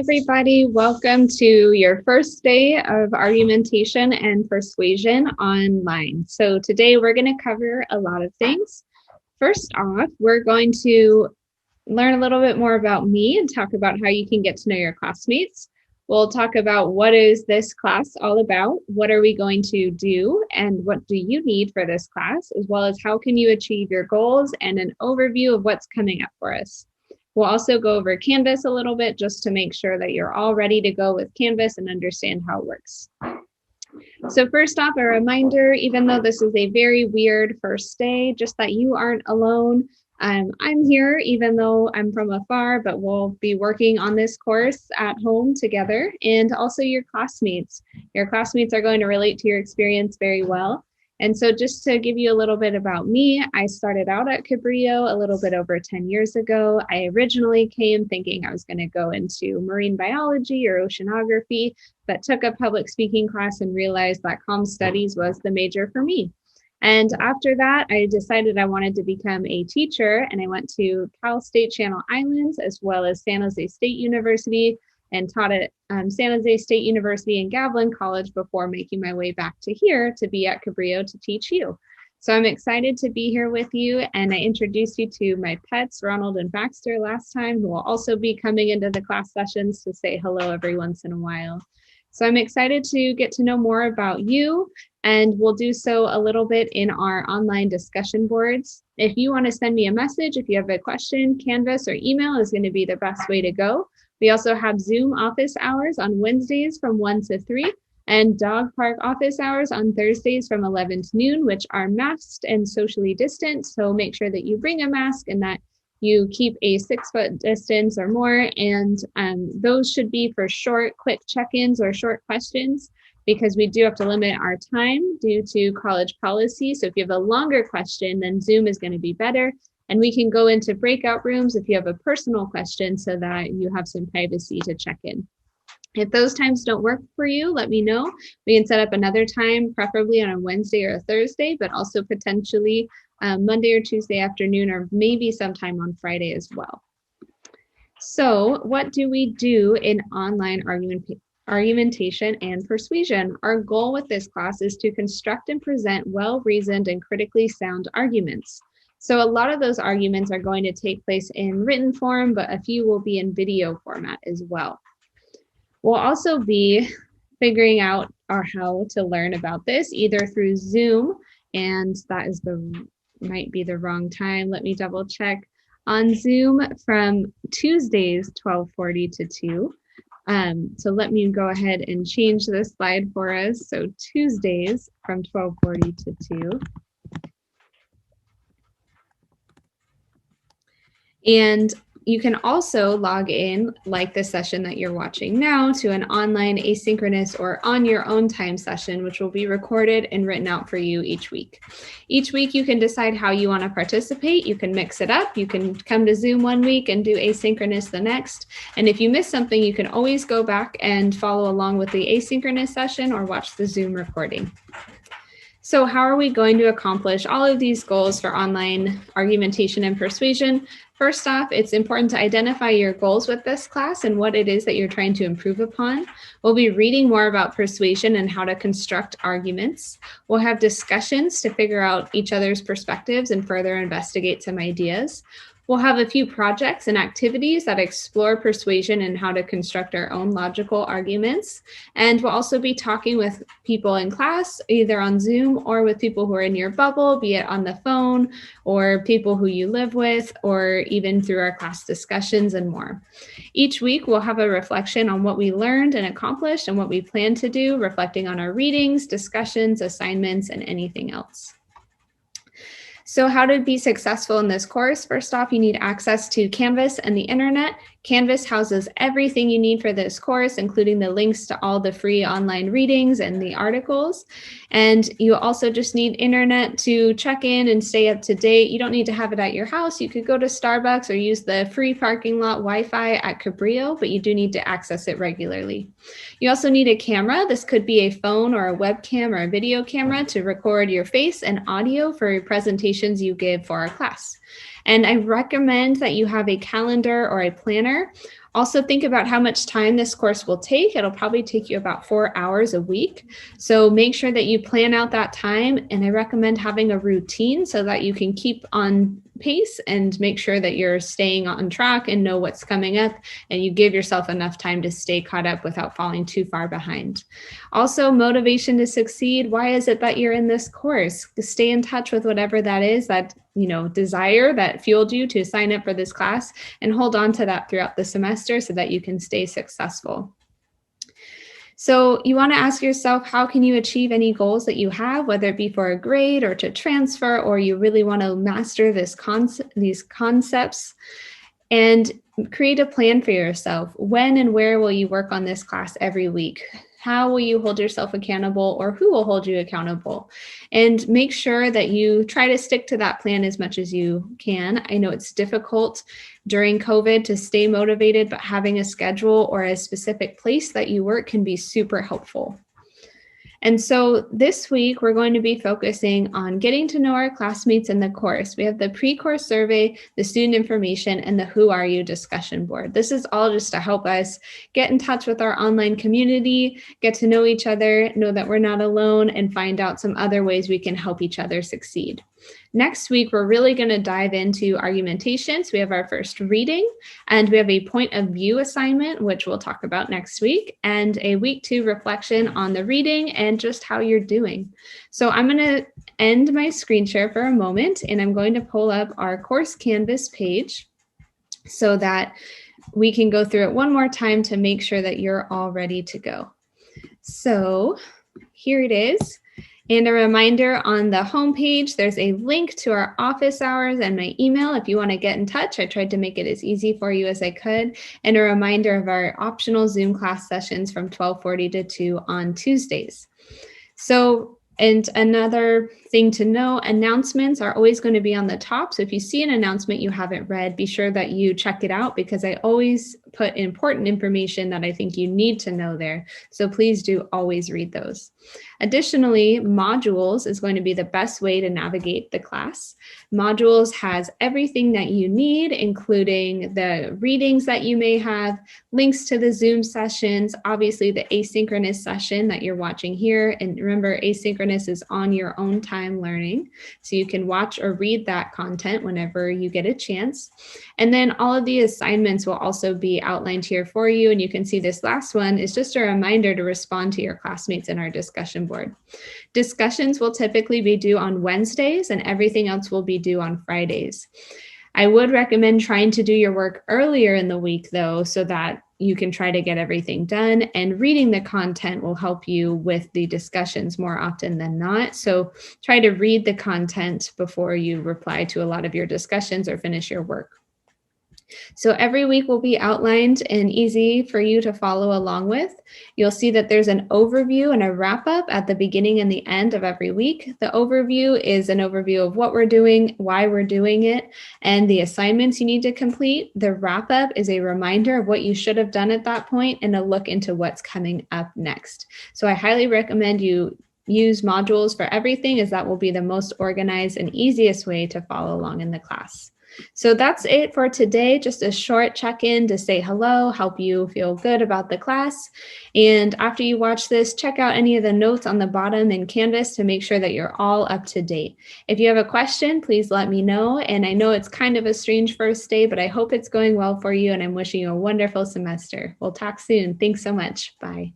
everybody. Welcome to your first day of Argumentation and Persuasion online. So today we're going to cover a lot of things. First off, we're going to learn a little bit more about me and talk about how you can get to know your classmates. We'll talk about what is this class all about, what are we going to do, and what do you need for this class, as well as how can you achieve your goals and an overview of what's coming up for us. We'll also go over Canvas a little bit just to make sure that you're all ready to go with Canvas and understand how it works. So first off, a reminder, even though this is a very weird first day, just that you aren't alone. I'm here, even though I'm from afar, but we'll be working on this course at home together, and also your classmates. Your classmates are going to relate to your experience very well. And so just to give you a little bit about me, I started out at Cabrillo a little bit over 10 years ago. I originally came thinking I was going to go into marine biology or oceanography, but took a public speaking class and realized that comm studies was the major for me. And after that, I decided I wanted to become a teacher, and I went to Cal State Channel Islands as well as San Jose State University and taught at San Jose State University and Gavilan College before making my way back to here to be at Cabrillo to teach you. So I'm excited to be here with you, and I introduced you to my pets, Ronald and Baxter, last time, who will also be coming into the class sessions to say hello every once in a while. So I'm excited to get to know more about you, and we'll do so a little bit in our online discussion boards. If you want to send me a message, if you have a question, Canvas or email is going to be the best way to go. We also have Zoom office hours on Wednesdays from 1 to 3 and dog park office hours on Thursdays from 11 to noon, which are masked and socially distant. So make sure that you bring a mask and that you keep a 6-foot distance or more. And those should be for short, quick check-ins or short questions, because we do have to limit our time due to college policy. So if you have a longer question, then Zoom is going to be better. And we can go into breakout rooms if you have a personal question so that you have some privacy to check in. If those times don't work for you, let me know. We can set up another time, preferably on a Wednesday or a Thursday, but also potentially Monday or Tuesday afternoon, or maybe sometime on Friday as well. So what do we do in online argumentation and persuasion? Our goal with this class is to construct and present well-reasoned and critically sound arguments. So a lot of those arguments are going to take place in written form, but a few will be in video format as well. We'll also be figuring out how to learn about this either through Zoom, and that is might be the wrong time. Let me double check. On Zoom from Tuesdays 12:40 to 2. So let me go ahead and change this slide for us. So Tuesdays from 12:40 to 2. And you can also log in, like the session that you're watching now, to an online asynchronous or on your own time session, which will be recorded and written out for you each week. Each week you can decide how you want to participate. You can mix it up. You can come to Zoom one week and do asynchronous the next. And if you miss something, you can always go back and follow along with the asynchronous session or watch the Zoom recording. So how are we going to accomplish all of these goals for online argumentation and persuasion? First off, it's important to identify your goals with this class and what it is that you're trying to improve upon. We'll be reading more about persuasion and how to construct arguments. We'll have discussions to figure out each other's perspectives and further investigate some ideas. We'll have a few projects and activities that explore persuasion and how to construct our own logical arguments. And we'll also be talking with people in class, either on Zoom or with people who are in your bubble, be it on the phone or people who you live with, or even through our class discussions and more. Each week, we'll have a reflection on what we learned and accomplished and what we plan to do, reflecting on our readings, discussions, assignments, and anything else. So how to be successful in this course? First off, you need access to Canvas and the internet. Canvas houses everything you need for this course, including the links to all the free online readings and the articles. And you also just need internet to check in and stay up to date. You don't need to have it at your house. You could go to Starbucks or use the free parking lot Wi-Fi at Cabrillo, but you do need to access it regularly. You also need a camera. This could be a phone or a webcam or a video camera to record your face and audio for presentations you give for our class. And I recommend that you have a calendar or a planner. Also think about how much time this course will take. It'll probably take you about 4 hours a week. So make sure that you plan out that time. And I recommend having a routine so that you can keep on pace and make sure that you're staying on track and know what's coming up, and you give yourself enough time to stay caught up without falling too far behind. Also, motivation to succeed. Why is it that you're in this course? Stay in touch with whatever that is, that desire that fueled you to sign up for this class, and hold on to that throughout the semester so that you can stay successful. So you want to ask yourself, how can you achieve any goals that you have, whether it be for a grade or to transfer, or you really want to master these concepts, and create a plan for yourself. When and where will you work on this class every week? How will you hold yourself accountable, or who will hold you accountable? And make sure that you try to stick to that plan as much as you can. I know it's difficult during COVID to stay motivated, but having a schedule or a specific place that you work can be super helpful. And so this week, we're going to be focusing on getting to know our classmates in the course. We have the pre-course survey, the student information, and the Who Are You discussion board. This is all just to help us get in touch with our online community, get to know each other, know that we're not alone, and find out some other ways we can help each other succeed. Next week, we're really going to dive into argumentation. So we have our first reading, and we have a point of view assignment, which we'll talk about next week, and a week 2 reflection on the reading and just how you're doing. So I'm going to end my screen share for a moment, and I'm going to pull up our course Canvas page so that we can go through it one more time to make sure that you're all ready to go. So here it is. And a reminder, on the homepage, there's a link to our office hours and my email if you want to get in touch. I tried to make it as easy for you as I could. And a reminder of our optional Zoom class sessions from 12:40 to 2 on Tuesdays. So, and another thing to know, announcements are always going to be on the top. So if you see an announcement you haven't read, be sure that you check it out, because I always put important information that I think you need to know there. So please do always read those. Additionally, modules is going to be the best way to navigate the class. Modules has everything that you need, including the readings that you may have, links to the Zoom sessions, obviously the asynchronous session that you're watching here. And remember, asynchronous is on your own time learning. So you can watch or read that content whenever you get a chance. And then all of the assignments will also be outlined here for you. And you can see this last one is just a reminder to respond to your classmates in our discussion board. Discussions will typically be due on Wednesdays, and everything else will be due on Fridays. I would recommend trying to do your work earlier in the week, though, so that you can try to get everything done, and reading the content will help you with the discussions more often than not. So try to read the content before you reply to a lot of your discussions or finish your work. So every week will be outlined and easy for you to follow along with. You'll see that there's an overview and a wrap up at the beginning and the end of every week. The overview is an overview of what we're doing, why we're doing it, and the assignments you need to complete. The wrap up is a reminder of what you should have done at that point and a look into what's coming up next. So I highly recommend you use modules for everything, as that will be the most organized and easiest way to follow along in the class. So that's it for today. Just a short check-in to say hello, help you feel good about the class. And after you watch this, check out any of the notes on the bottom in Canvas to make sure that you're all up to date. If you have a question, please let me know. And I know it's kind of a strange first day, but I hope it's going well for you, and I'm wishing you a wonderful semester. We'll talk soon. Thanks so much. Bye.